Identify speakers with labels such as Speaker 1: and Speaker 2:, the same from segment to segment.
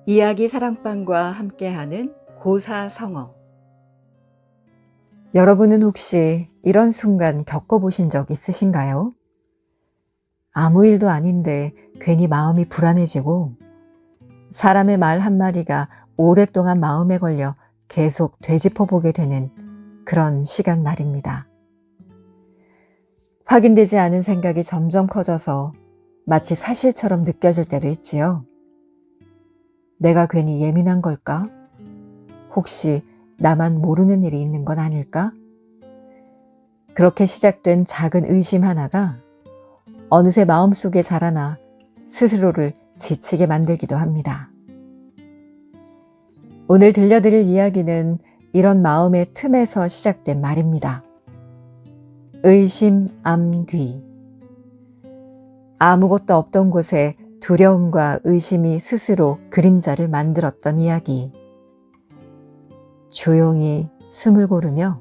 Speaker 1: 이야기 사랑방과 함께하는 고사성어. 여러분은 혹시 이런 순간 겪어보신 적 있으신가요? 아무 일도 아닌데 괜히 마음이 불안해지고 사람의 말 한마디가 오랫동안 마음에 걸려 계속 되짚어보게 되는 그런 시간 말입니다. 확인되지 않은 생각이 점점 커져서 마치 사실처럼 느껴질 때도 있지요. 내가 괜히 예민한 걸까? 혹시 나만 모르는 일이 있는 건 아닐까? 그렇게 시작된 작은 의심 하나가 어느새 마음속에 자라나 스스로를 지치게 만들기도 합니다. 오늘 들려드릴 이야기는 이런 마음의 틈에서 시작된 말입니다. 의심암귀. 아무것도 없던 곳에 두려움과 의심이 스스로 그림자를 만들었던 이야기. 조용히 숨을 고르며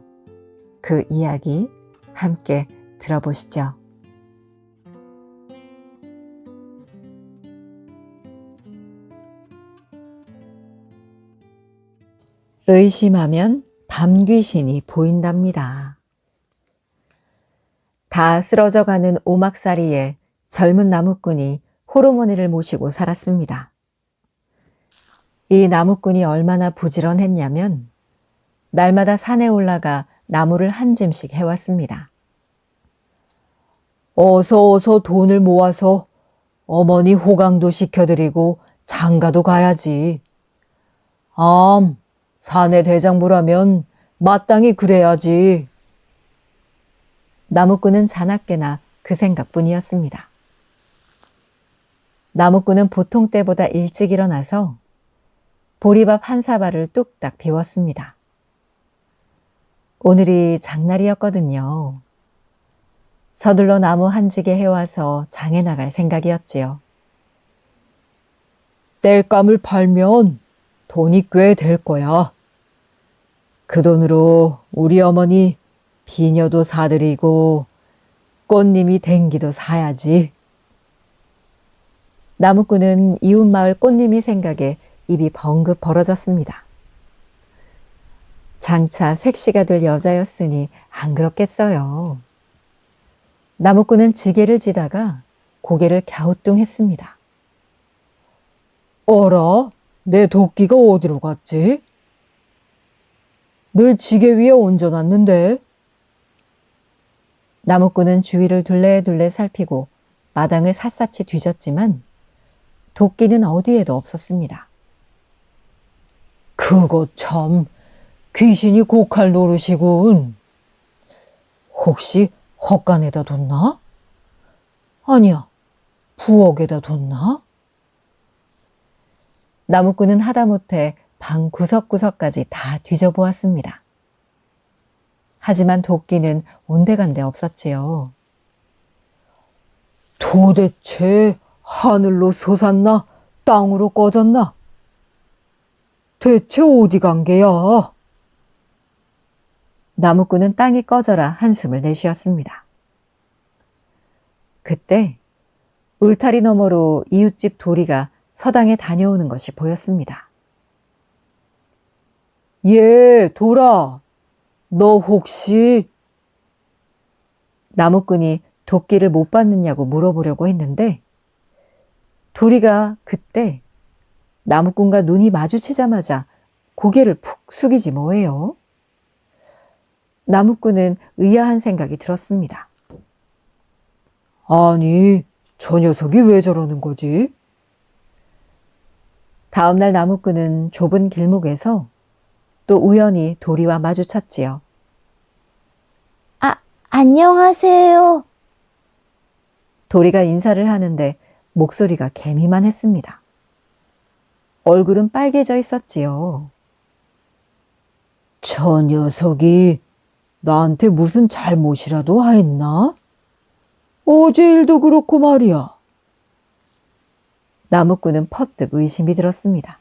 Speaker 1: 그 이야기 함께 들어보시죠. 의심하면 밤귀신이 보인답니다. 다 쓰러져가는 오막살이에 젊은 나무꾼이 호르몬이를 모시고 살았습니다. 이 나무꾼이 얼마나 부지런했냐면 날마다 산에 올라가 나무를 한 짐씩 해왔습니다. 어서 돈을 모아서 어머니 호강도 시켜드리고 장가도 가야지. 산의 대장부라면 마땅히 그래야지. 나무꾼은 자나깨나 그 생각뿐이었습니다. 나무꾼은 보통 때보다 일찍 일어나서 보리밥 한 사발을 뚝딱 비웠습니다. 오늘이 장날이었거든요. 서둘러 나무 한 지게 해와서 장에 나갈 생각이었지요. 땔감을 팔면 돈이 꽤 될 거야. 그 돈으로 우리 어머니 비녀도 사드리고 꽃님이 댕기도 사야지. 나무꾼은 이웃마을 꽃님이 생각에 입이 벙긋 벌어졌습니다. 장차 색시가 될 여자였으니 안 그렇겠어요. 나무꾼은 지게를 지다가 고개를 갸우뚱했습니다. 어라? 내 도끼가 어디로 갔지? 늘 지게 위에 얹어놨는데. 나무꾼은 주위를 둘레둘레 살피고 마당을 샅샅이 뒤졌지만 도끼는 어디에도 없었습니다. 그거 참 귀신이 고칼 노릇이군. 혹시 헛간에다 뒀나? 아니야, 부엌에다 뒀나? 나무꾼은 하다못해 방 구석구석까지 다 뒤져보았습니다. 하지만 도끼는 온데간데 없었지요. 도대체 하늘로 솟았나 땅으로 꺼졌나? 대체 어디 간 게야? 나무꾼은 땅이 꺼져라 한숨을 내쉬었습니다. 그때 울타리 너머로 이웃집 도리가 서당에 다녀오는 것이 보였습니다. 예, 돌아. 너 혹시? 나무꾼이 도끼를 못 받느냐고 물어보려고 했는데 도리가 그때 나무꾼과 눈이 마주치자마자 고개를 푹 숙이지 뭐예요. 나무꾼은 의아한 생각이 들었습니다. 아니, 저 녀석이 왜 저러는 거지? 다음날 나무꾼은 좁은 길목에서 또 우연히 도리와 마주쳤지요. 안녕하세요. 도리가 인사를 하는데 목소리가 개미만 했습니다. 얼굴은 빨개져 있었지요. 저 녀석이 나한테 무슨 잘못이라도 하였나? 어제 일도 그렇고 말이야. 나무꾼은 퍼뜩 의심이 들었습니다.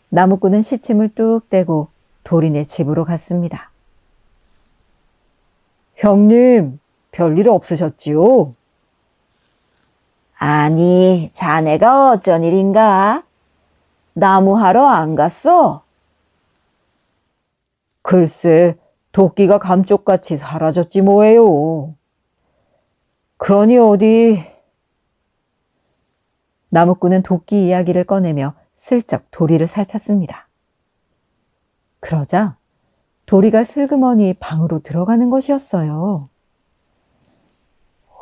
Speaker 1: 나무꾼은 시침을 뚝 떼고 도리네 집으로 갔습니다. 형님, 별일 없으셨지요? 아니, 자네가 어쩐 일인가? 나무하러 안 갔어? 글쎄, 도끼가 감쪽같이 사라졌지 뭐예요. 그러니 어디. 나무꾼은 도끼 이야기를 꺼내며 슬쩍 도리를 살폈습니다. 그러자 도리가 슬그머니 방으로 들어가는 것이었어요.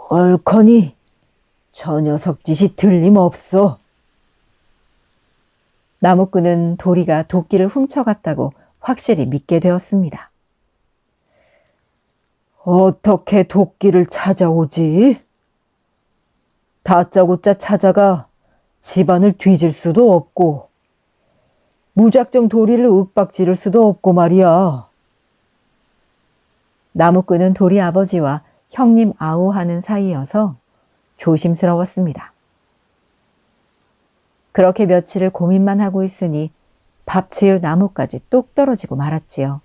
Speaker 1: 옳거니 저 녀석 짓이 틀림없어. 나무꾼은 도리가 도끼를 훔쳐갔다고 확실히 믿게 되었습니다. 어떻게 도끼를 찾아오지? 다짜고짜 찾아가 집안을 뒤질 수도 없고 무작정 도리를 윽박지를 수도 없고 말이야. 나무꾼은 도리 아버지와 형님 아우하는 사이여서 조심스러웠습니다. 그렇게 며칠을 고민만 하고 있으니 밥 지을 나무까지 뚝 떨어지고 말았지요.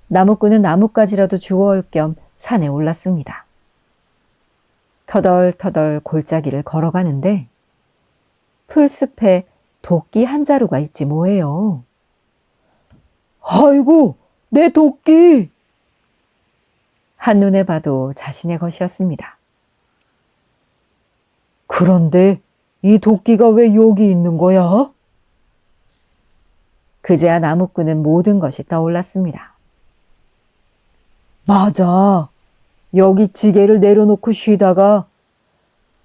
Speaker 1: 나무꾼은 나뭇가지라도 주워올 겸 산에 올랐습니다. 터덜터덜 골짜기를 걸어가는데 풀숲에 도끼 한 자루가 있지 뭐예요. 아이고, 내 도끼! 한눈에 봐도 자신의 것이었습니다. 그런데 이 도끼가 왜 여기 있는 거야? 그제야 나무꾼은 모든 것이 떠올랐습니다. 맞아. 여기 지게를 내려놓고 쉬다가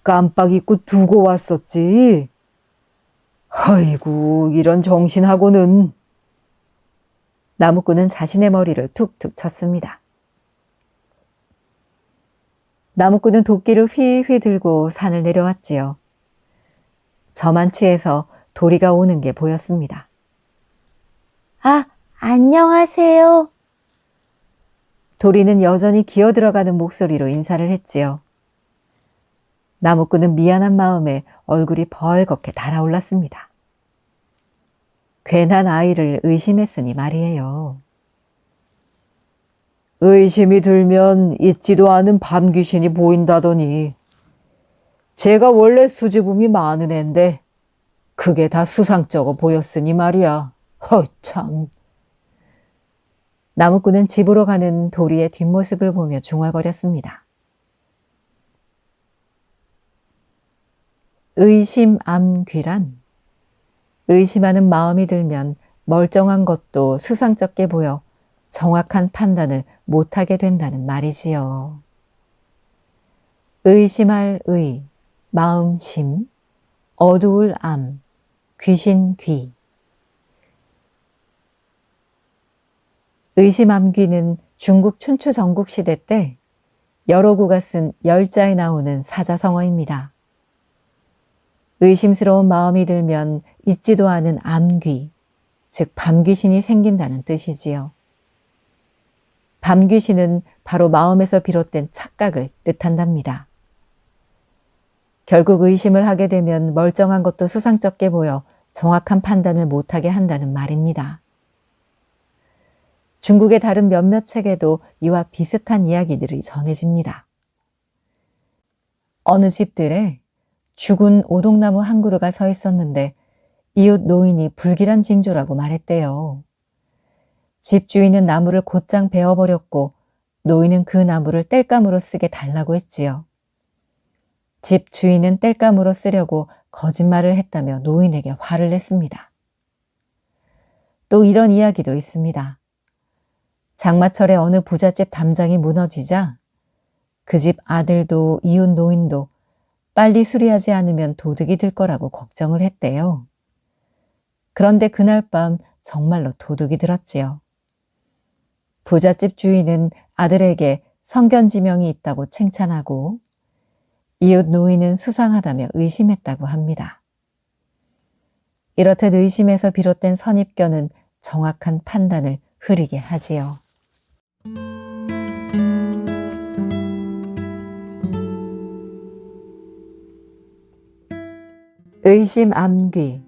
Speaker 1: 깜빡 잊고 두고 왔었지. 아이고, 이런 정신하고는. 나무꾼은 자신의 머리를 툭툭 쳤습니다. 나무꾼은 도끼를 휘휘 들고 산을 내려왔지요. 저만치에서 도리가 오는 게 보였습니다. 아, 안녕하세요. 도리는 여전히 기어들어가는 목소리로 인사를 했지요. 나무꾼은 미안한 마음에 얼굴이 벌겋게 달아올랐습니다. 괜한 아이를 의심했으니 말이에요. 의심이 들면 있지도 않은 밤귀신이 보인다더니 제가 원래 수줍음이 많은 앤데 그게 다 수상쩍어 보였으니 말이야. 참. 나무꾼은 집으로 가는 도리의 뒷모습을 보며 중얼거렸습니다. 의심암귀란 의심하는 마음이 들면 멀쩡한 것도 수상쩍게 보여 정확한 판단을 못하게 된다는 말이지요. 의심할 의, 마음심, 어두울 암, 귀신 귀. 의심암귀는 중국 춘추 전국시대 때 여러 구가 쓴 열자에 나오는 사자성어입니다. 의심스러운 마음이 들면 있지도 않은 암귀, 즉 밤귀신이 생긴다는 뜻이지요. 밤귀신은 바로 마음에서 비롯된 착각을 뜻한답니다. 결국 의심을 하게 되면 멀쩡한 것도 수상쩍게 보여 정확한 판단을 못하게 한다는 말입니다. 중국의 다른 몇몇 책에도 이와 비슷한 이야기들이 전해집니다. 어느 집들에 죽은 오동나무 한 그루가 서 있었는데 이웃 노인이 불길한 징조라고 말했대요. 집주인은 나무를 곧장 베어버렸고 노인은 그 나무를 땔감으로 쓰게 달라고 했지요. 집주인은 땔감으로 쓰려고 거짓말을 했다며 노인에게 화를 냈습니다. 또 이런 이야기도 있습니다. 장마철에 어느 부잣집 담장이 무너지자 그 집 아들도 이웃 노인도 빨리 수리하지 않으면 도둑이 들 거라고 걱정을 했대요. 그런데 그날 밤 정말로 도둑이 들었지요. 부잣집 주인은 아들에게 성견지명이 있다고 칭찬하고 이웃 노인은 수상하다며 의심했다고 합니다. 이렇듯 의심에서 비롯된 선입견은 정확한 판단을 흐리게 하지요. 의심암귀.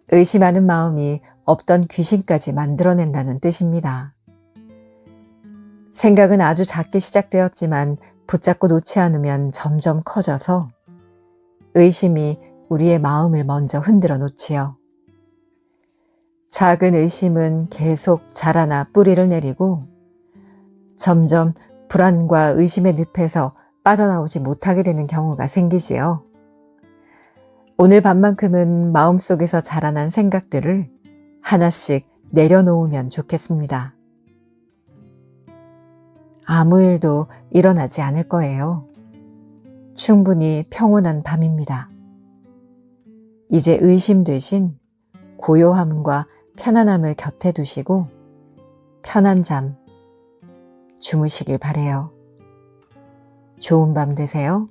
Speaker 1: 의심하는 마음이 없던 귀신까지 만들어낸다는 뜻입니다. 생각은 아주 작게 시작되었지만 붙잡고 놓지 않으면 점점 커져서 의심이 우리의 마음을 먼저 흔들어 놓지요. 작은 의심은 계속 자라나 뿌리를 내리고 점점 불안과 의심의 늪에서 빠져나오지 못하게 되는 경우가 생기지요. 오늘 밤만큼은 마음속에서 자라난 생각들을 하나씩 내려놓으면 좋겠습니다. 아무 일도 일어나지 않을 거예요. 충분히 평온한 밤입니다. 이제 의심 대신 고요함과 편안함을 곁에 두시고 편한 잠 주무시길 바래요. 좋은 밤 되세요.